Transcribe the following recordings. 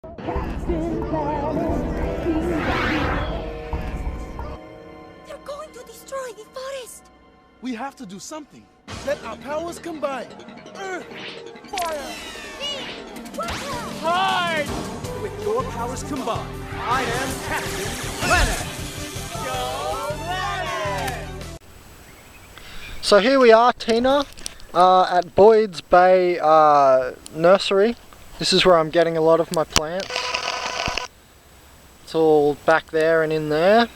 They're going to destroy the forest. We have to do something. Let our powers combine. Earth, fire, hide! With your powers combined, I am Captain Planet. Go Planet! So here we are, Tina, at Boyd's Bay Nursery. This is where I'm getting a lot of my plants. It's all back there and in there.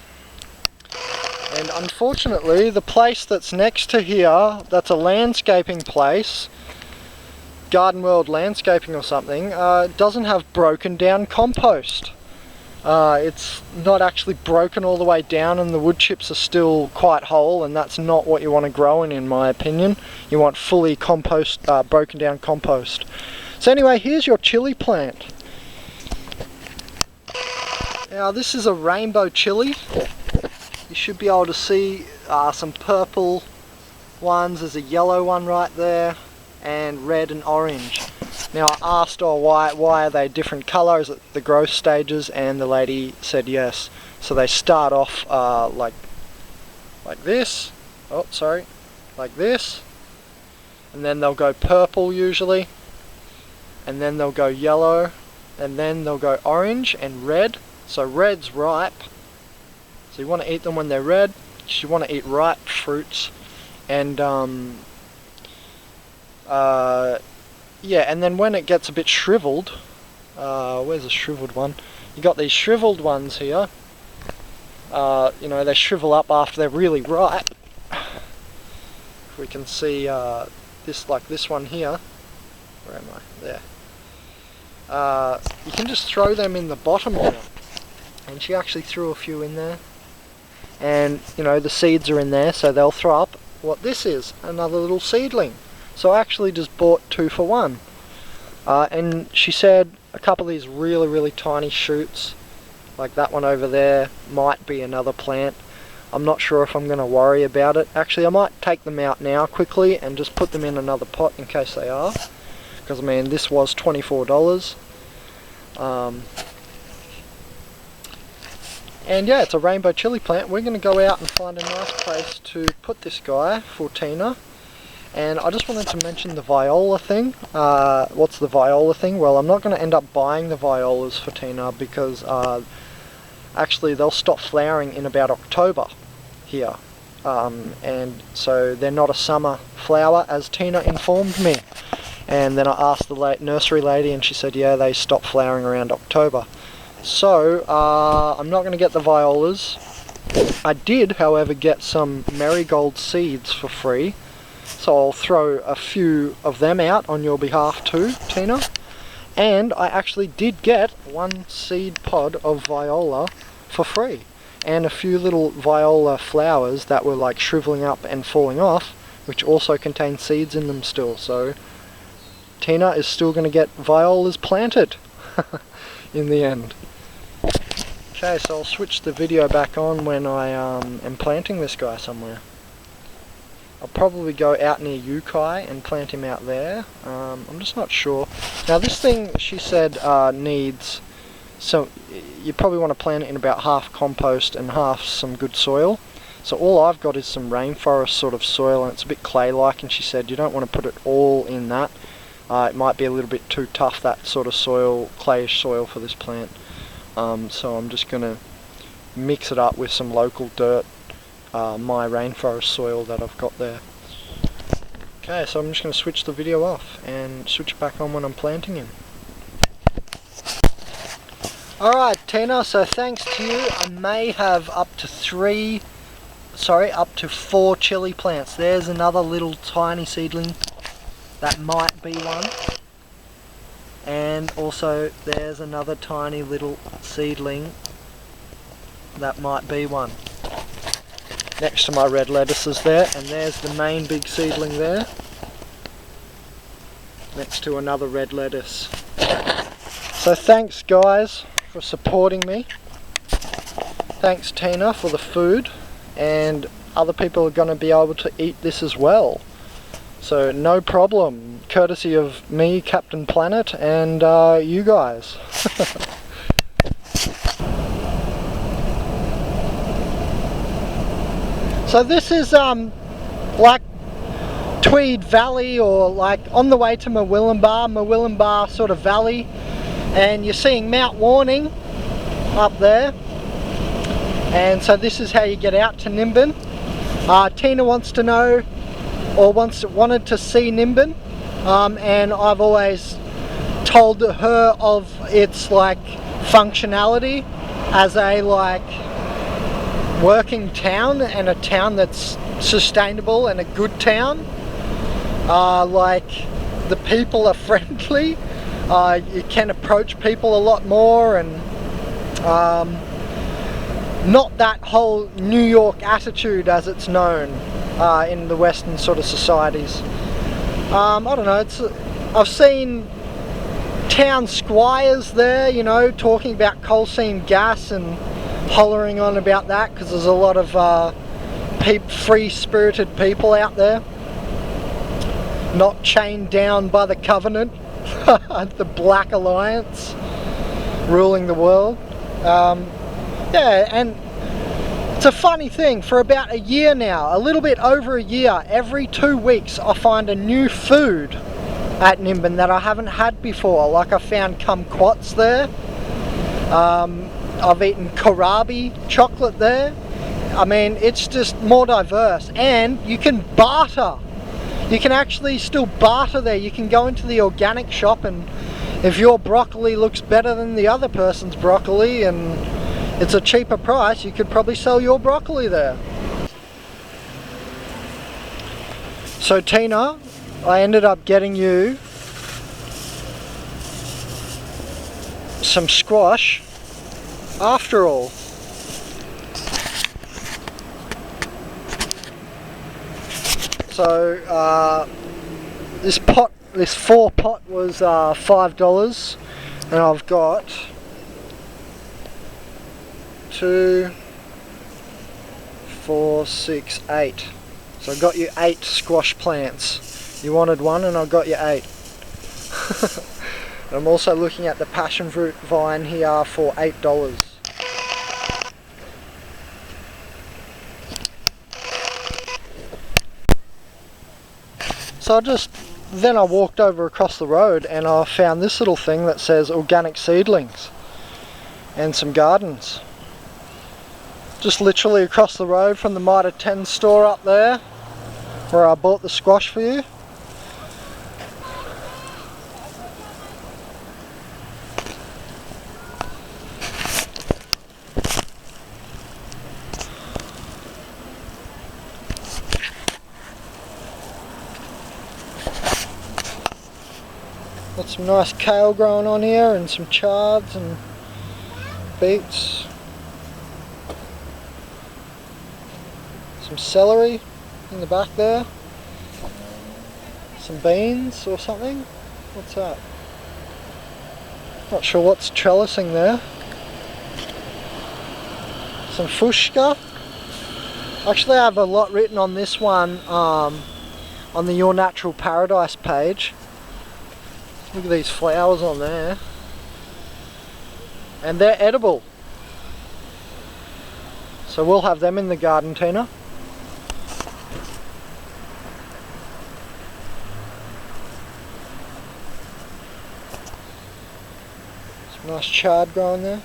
And unfortunately, the place that's next to here, that's a landscaping place, Garden World Landscaping or something, doesn't have broken down compost. It's not actually broken all the way down, and the wood chips are still quite whole, and that's not what you want to grow in my opinion. You want fully compost, broken down compost. So anyway, here's your chili plant. Now this is a rainbow chili. You should be able to see some purple ones. There's a yellow one right there, and red and orange. Now I asked, why are they different colours at the growth stages, and the lady said yes. So they start off like this. Oh, sorry, like this, and then they'll go purple usually, and then they'll go yellow, and then they'll go orange and red. So red's ripe. So you want to eat them when they're red. You want to eat ripe fruits, and yeah, and then when it gets a bit shriveled, where's the shriveled one? You got these shriveled ones here. You know, they shrivel up after they're really ripe. We can see this, like this one here. Where am I? There. You can just throw them in the bottom here. And she actually threw a few in there. And, you know, the seeds are in there, so they'll throw up what this is, another little seedling. So I actually just bought 2 for 1. And she said a couple of these really tiny shoots, like that one over there, might be another plant. I'm not sure if I'm going to worry about it. Actually, I might take them out now quickly and just put them in another pot in case they are. Because, I mean, this was $24. And yeah, it's a rainbow chili plant. We're going to go out and find a nice place to put this guy for Tina. And I just wanted to mention the viola thing. What's the viola thing? Well, I'm not going to end up buying the violas for Tina because actually they'll stop flowering in about October here. And so they're not a summer flower, as Tina informed me. And then I asked the nursery lady and she said, yeah, they stop flowering around October. So, I'm not going to get the violas. I did, however, get some marigold seeds for free. So I'll throw a few of them out on your behalf too, Tina. And I actually did get 1 seed pod of viola for free. And a few little viola flowers that were like shriveling up and falling off, which also contain seeds in them still. So Tina is still going to get violas planted in the end. Okay, so I'll switch the video back on when I am planting this guy somewhere. I'll probably go out near Yukai and plant him out there. I'm just not sure. Now this thing, she said, needs, so you probably want to plant it in about half compost and half some good soil. So all I've got is some rainforest sort of soil, and it's a bit clay-like, and she said you don't want to put it all in that. It might be a little bit too tough, that sort of soil, clayish soil for this plant. So I'm just going to mix it up with some local dirt, my rainforest soil that I've got there. Okay, so I'm just going to switch the video off and switch it back on when I'm planting him. Alright Tina, so thanks to you, I may have up to 4 chili plants. There's another little tiny seedling, that might be one. And also there's another tiny little seedling, that might be one. Next to my red lettuces there, and there's the main big seedling there. Next to another red lettuce. So thanks guys for supporting me. Thanks Tina for the food, and other people are going to be able to eat this as well. So no problem, courtesy of me, Captain Planet, and you guys. So this is like Tweed Valley, or like on the way to Murwillumbah sort of valley, and you're seeing Mount Warning up there, and so this is how you get out to Nimbin. Tina wants to know, or wanted to see Nimbin, and I've always told her of its like functionality as a like working town, and a town that's sustainable and a good town. Like the people are friendly, you can approach people a lot more, and not that whole New York attitude as it's known in the Western sort of societies. I don't know, I've seen town squires there, you know, talking about coal seam gas and hollering on about that, because there's a lot of free-spirited people out there, not chained down by the Covenant, the Black Alliance ruling the world. Yeah, and it's a funny thing, for about a year now, a little bit over a year, every 2 weeks I find a new food at Nimbin that I haven't had before. Like I found kumquats there, I've eaten kohlrabi chocolate there. I mean, it's just more diverse, and you can barter. You can actually still barter there. You can go into the organic shop, and if your broccoli looks better than the other person's broccoli and it's a cheaper price, you could probably sell your broccoli there. So Tina, I ended up getting you some squash after all. So this 4 pot was $5, and I've got 2, 4, 6, 8. So I got you 8 squash plants. You wanted one and I got you 8. I'm also looking at the passion fruit vine here for $8. So then I walked over across the road and I found this little thing that says organic seedlings and some gardens. Just literally across the road from the Mitre 10 store up there, where I bought the squash for you. Got some nice kale growing on here, and some chards and beets. Some celery in the back there. Some beans or something. What's that? Not sure what's trellising there. Some fuchsia. Actually, I have a lot written on this one on the Your Natural Paradise page. Look at these flowers on there. And they're edible. So we'll have them in the garden, Tina. Some nice chard growing there.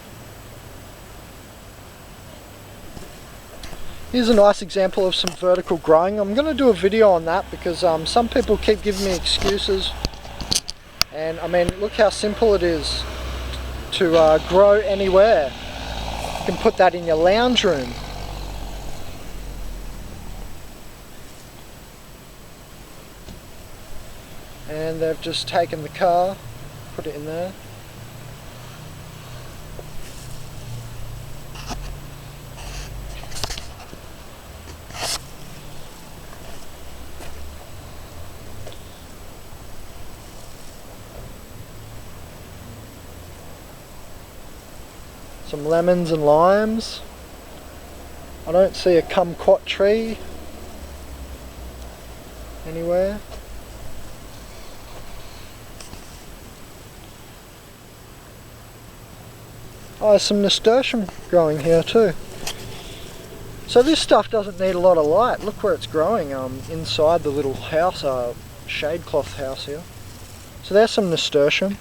Here's a nice example of some vertical growing. I'm going to do a video on that because some people keep giving me excuses. And I mean, look how simple it is to grow anywhere. You can put that in your lounge room. And they've just taken the car, put it in there. Some lemons and limes. I don't see a kumquat tree anywhere. Oh, there's some nasturtium growing here too. So this stuff doesn't need a lot of light. Look where it's growing, inside the little house, shade cloth house here. So there's some nasturtium,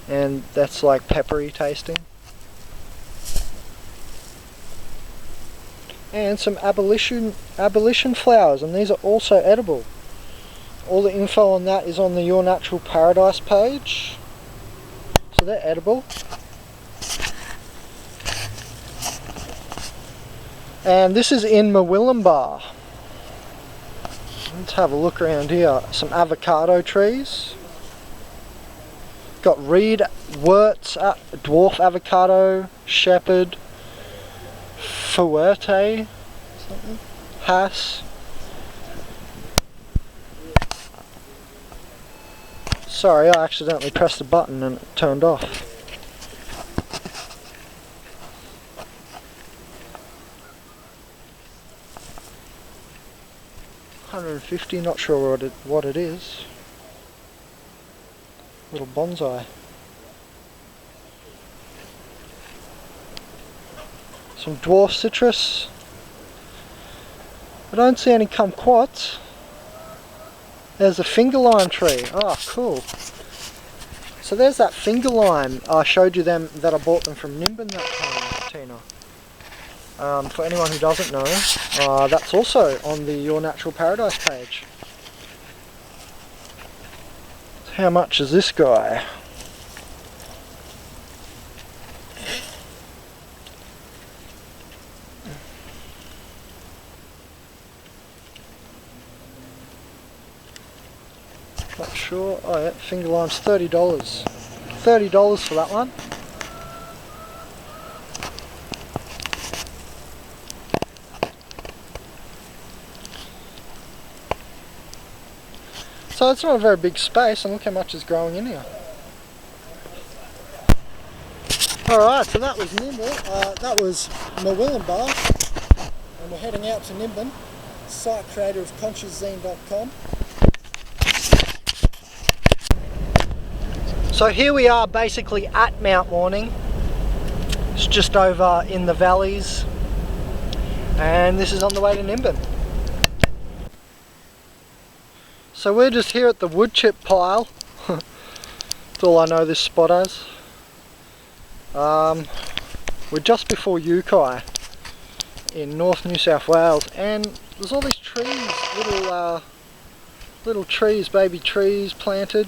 and that's like peppery tasting. And some abolition flowers, and these are also edible. All the info on that is on the Your Natural Paradise page. So they're edible. And this is in Murwillumbah. Let's have a look around here. Some avocado trees. Got reed, wurts, dwarf avocado, shepherd, fuerte, Hass. Sorry, I accidentally pressed the button and it turned off. $150, not sure what it is. Little bonsai. Some dwarf citrus. I don't see any kumquats. There's a finger lime tree. Oh, cool. So there's that finger lime. I showed you them that I bought them from Nimbin that time, Tina. For anyone who doesn't know, that's also on the Your Natural Paradise page. How much is this guy? Not sure. Oh yeah, finger lime's $30. $30 for that one. So it's not a very big space, and look how much is growing in here. Alright, so that was Nimble, that was Murwillumbah, and we're heading out to Nimbin, site creator of ConsciousZine.com. So here we are basically at Mount Warning. It's just over in the valleys, and this is on the way to Nimbin. So we're just here at the wood chip pile. That's all I know this spot as. We're just before Yukai in North New South Wales, and there's all these trees, little trees, baby trees planted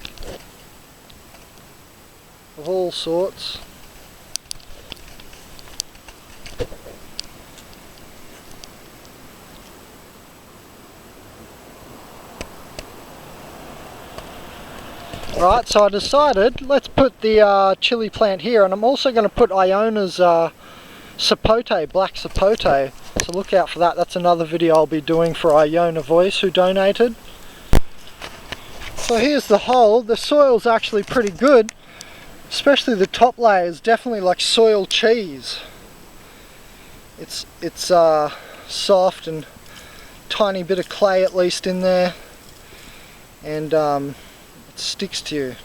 of all sorts. Right, so I decided let's put the chili plant here, and I'm also going to put Iona's sapote, black sapote, so look out for that. That's another video I'll be doing for Iona Voice, who donated. So here's the hole. The soil's actually pretty good, especially the top layer is definitely like soil cheese. It's soft and tiny bit of clay at least in there, and it sticks to you.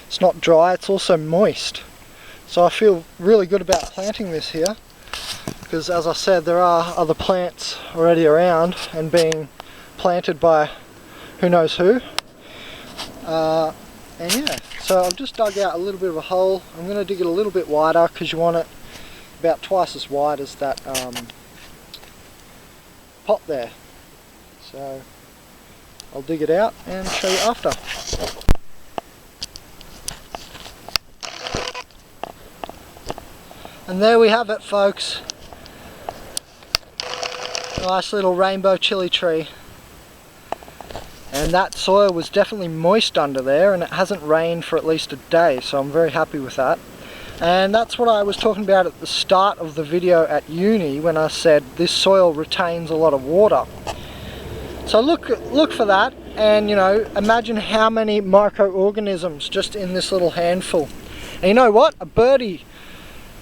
It's not dry, it's also moist. So I feel really good about planting this here, because as I said, there are other plants already around and being planted by who knows who. And yeah, so I've just dug out a little bit of a hole. I'm going to dig it a little bit wider because you want it about twice as wide as that pot there. So I'll dig it out and show you after. And there we have it, folks. Nice little rainbow chili tree. And that soil was definitely moist under there, and it hasn't rained for at least a day, so I'm very happy with that. And that's what I was talking about at the start of the video at uni, when I said this soil retains a lot of water. So look for that, and you know, imagine how many microorganisms just in this little handful. And you know what? A birdie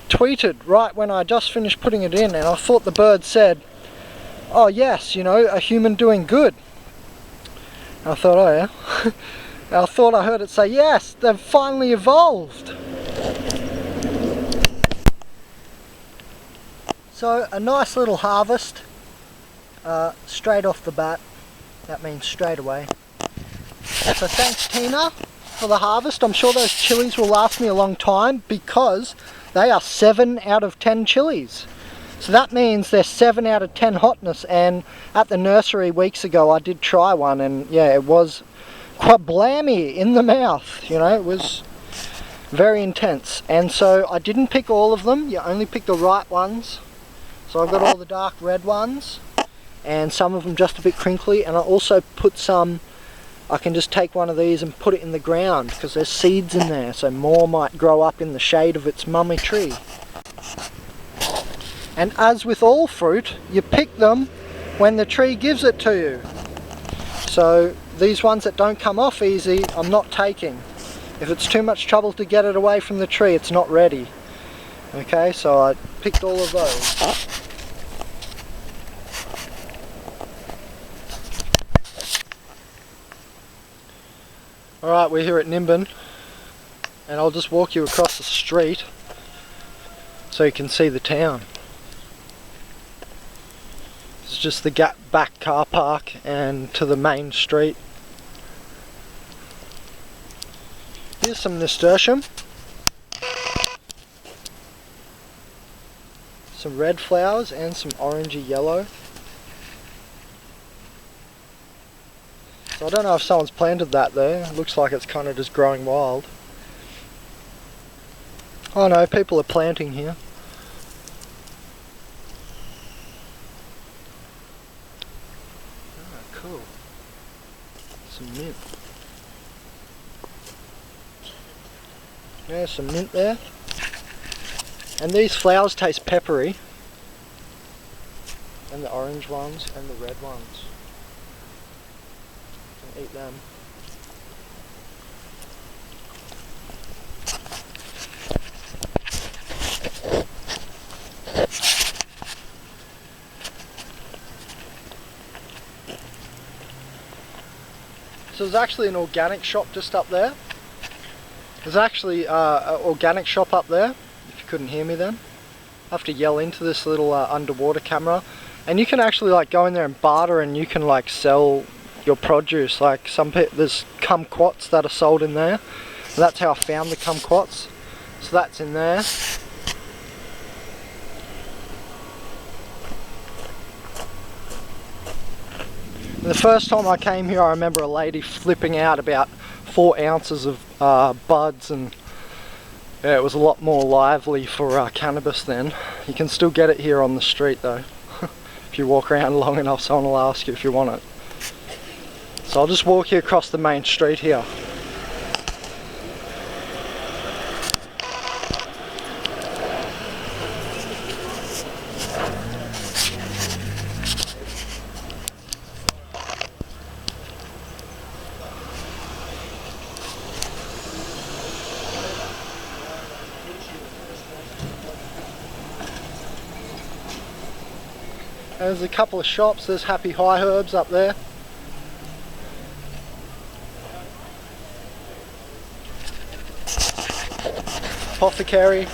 tweeted right when I just finished putting it in, and I thought the bird said, "Oh yes, you know, a human doing good." And I thought, oh yeah. I thought I heard it say, yes, they've finally evolved. So a nice little harvest, straight off the bat. That means straight away. So thanks Tina for the harvest. I'm sure those chilies will last me a long time because they are 7 out of 10 chilies. So that means they're 7 out of 10 hotness, and at the nursery weeks ago I did try one, and yeah, it was quite blammy in the mouth, you know, it was very intense. And so I didn't pick all of them, you only pick the right ones. So I've got all the dark red ones and some of them just a bit crinkly, and I also put some, I can just take one of these and put it in the ground because there's seeds in there, so more might grow up in the shade of its mummy tree. And as with all fruit, you pick them when the tree gives it to you. So these ones that don't come off easy, I'm not taking. If it's too much trouble to get it away from the tree, it's not ready. Okay, so I picked all of those. Alright, we're here at Nimbin, and I'll just walk you across the street so you can see the town. It's just the back car park and to the main street. Here's some nasturtium, some red flowers and some orangey yellow. So I don't know if someone's planted that there. It looks like it's kind of just growing wild. Oh no, people are planting here. Ah, cool. Some mint. Yeah, some mint there. And these flowers taste peppery. And the orange ones and the red ones. Eat them. So there's actually an organic shop just up there. There's actually an organic shop up there, if you couldn't hear me then. I have to yell into this little underwater camera. And you can actually like go in there and barter, and you can like sell your produce. Like there's kumquats that are sold in there. And that's how I found the kumquats. So that's in there. And the first time I came here, I remember a lady flipping out about 4 ounces of buds, and yeah, it was a lot more lively for cannabis then. You can still get it here on the street though. If you walk around long enough, someone will ask you if you want it. So I'll just walk you across the main street here. There's a couple of shops. There's Happy High Herbs up there. Apothecary.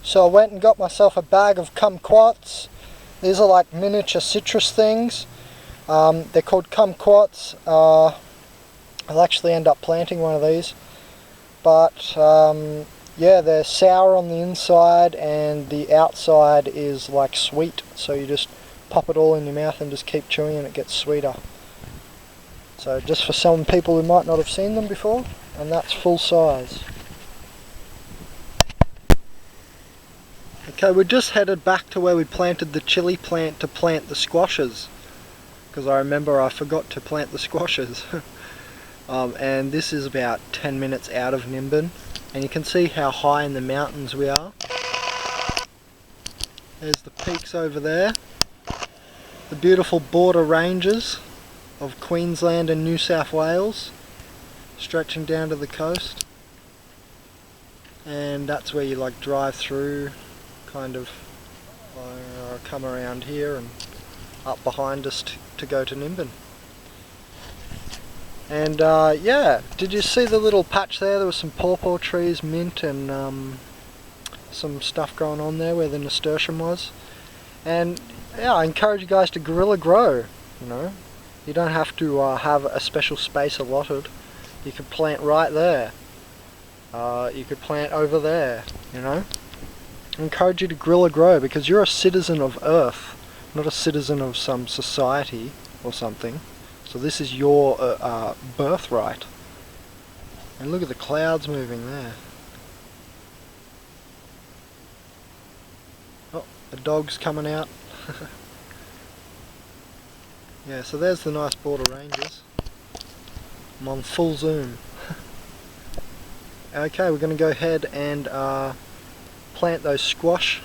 So I went and got myself a bag of kumquats. These are like miniature citrus things. They're called kumquats. I'll actually end up planting one of these. But yeah, they're sour on the inside and the outside is like sweet. So you just pop it all in your mouth and just keep chewing and it gets sweeter. So just for some people who might not have seen them before, and that's full size. Okay, we just headed back to where we planted the chili plant to plant the squashes, because I remember I forgot to plant the squashes. And this is about 10 minutes out of Nimbin, and you can see how high in the mountains we are. There's the peaks over there, the beautiful border ranges of Queensland and New South Wales stretching down to the coast, and that's where you like drive through, kind of come around here and up behind us to go to Nimbin. And yeah, did you see the little patch there? There was some pawpaw trees, mint, and some stuff going on there where the nasturtium was. And yeah, I encourage you guys to guerrilla grow. You know, you don't have to have a special space allotted. You could plant right there. You could plant over there. You know, I encourage you to guerrilla grow because you're a citizen of Earth, not a citizen of some society or something. So this is your birthright. And look at the clouds moving there. Oh, the dog's coming out. Yeah, so there's the nice border ranges. I'm on full zoom. Okay, we're going to go ahead and plant those squash.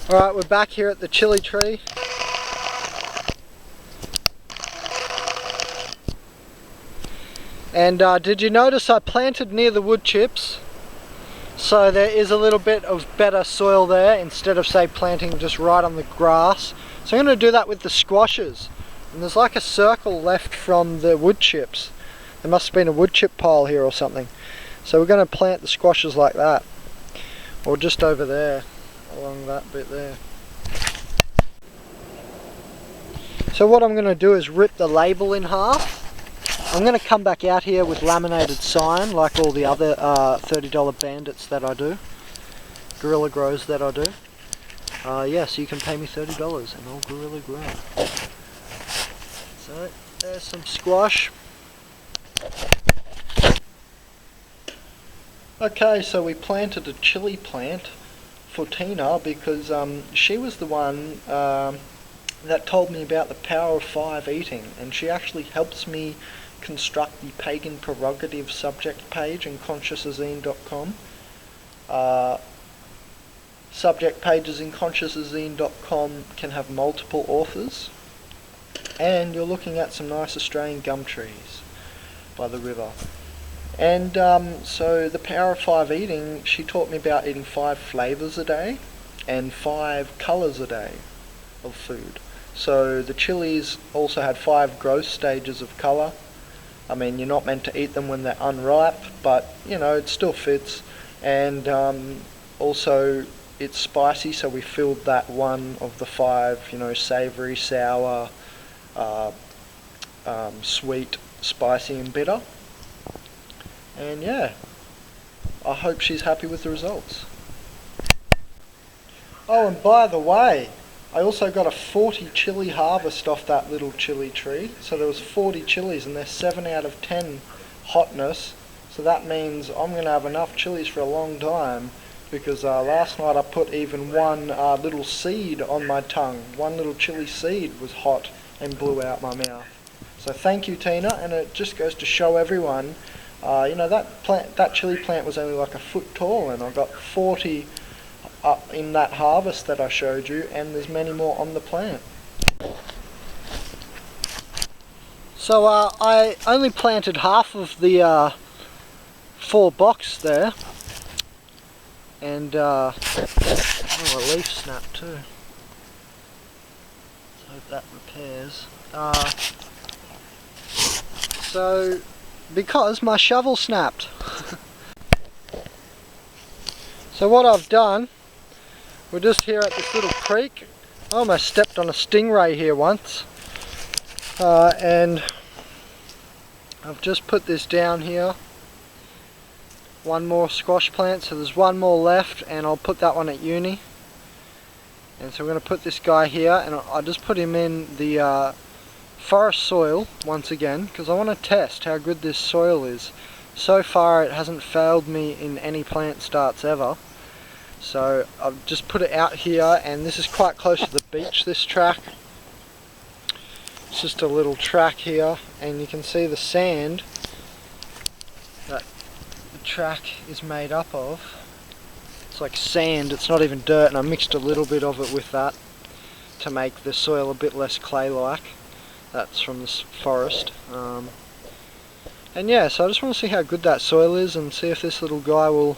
Alright, we're back here at the chili tree. And did you notice I planted near the wood chips? So there is a little bit of better soil there instead of say planting just right on the grass. So I'm going to do that with the squashes. And there's like a circle left from the wood chips. There must have been a wood chip pile here or something. So we're going to plant the squashes like that. Or just over there, along that bit there. So what I'm going to do is rip the label in half. I'm going to come back out here with laminated sign like all the other $30 bandits that I do. Guerrilla Grows that I do. Yeah, so you can pay me $30 and I'll Guerrilla Grow. So there's some squash. Okay, so we planted a chili plant for Tina because she was the one that told me about the power of 5 eating, and she actually helps me construct the pagan prerogative subject page in consciousazine.com. Subject pages in consciousasine.com can have multiple authors, and you're looking at some nice Australian gum trees by the river. And so the power of 5 eating, she taught me about eating 5 flavours a day and 5 colours a day of food. So the chilies also had 5 growth stages of colour. I mean, you're not meant to eat them when they're unripe, but you know, it still fits. And also it's spicy, so we filled that one of the 5, you know, savoury, sour, sweet, spicy and bitter. And yeah, I hope she's happy with the results. Oh, and by the way, I also got a 40 chili harvest off that little chili tree. So there was 40 chilies and they're 7 out of 10 hotness. So that means I'm going to have enough chilies for a long time, because last night I put even one little seed on my tongue. One little chili seed was hot and blew out my mouth. So thank you, Tina, and it just goes to show everyone, you know, that chili plant was only like a foot tall, and I got 40 up in that harvest that I showed you, and there's many more on the plant. So I only planted half of the 4 box there, and oh, a leaf snapped too. Let's hope that repairs. So because my shovel snapped. So what I've done, we're just here at this little creek. I almost stepped on a stingray here once, and I've just put this down here. One more squash plant, so there's one more left, and I'll put that one at uni. And so we're going to put this guy here, and I just put him in the forest soil once again, because I want to test how good this soil is. So far it hasn't failed me in any plant starts ever. So I've just put it out here, and this is quite close to the beach, this track. It's just a little track here, and you can see the sand that the track is made up of. It's like sand, it's not even dirt, and I mixed a little bit of it with that to make the soil a bit less clay-like. That's from this forest. And yeah, so I just want to see how good that soil is and see if this little guy will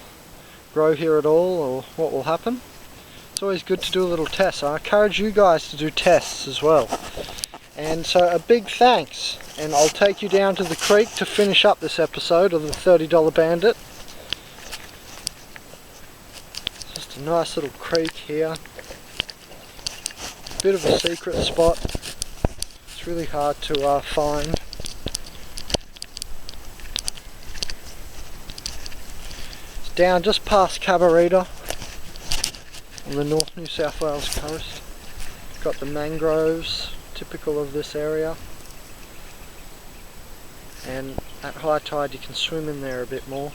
grow here at all, or what will happen. It's always good to do a little test. I encourage you guys to do tests as well. And so a big thanks, and I'll take you down to the creek to finish up this episode of the $30 Bandit. Just a nice little creek here. Bit of a secret spot. It's really hard to find. It's down just past Cabarita on the North New South Wales coast. It's got the mangroves, typical of this area. And at high tide you can swim in there a bit more.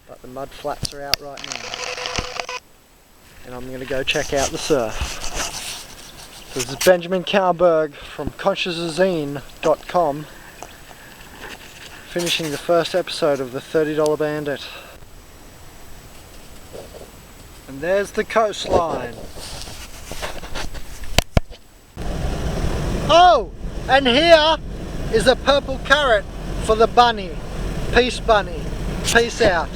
But the mud flats are out right now. And I'm going to go check out the surf. This is Benjamin Cowberg from consciousZine.com, finishing the first episode of the $30 Bandit. And there's the coastline. Oh! And here is a purple carrot for the bunny. Peace bunny. Peace out.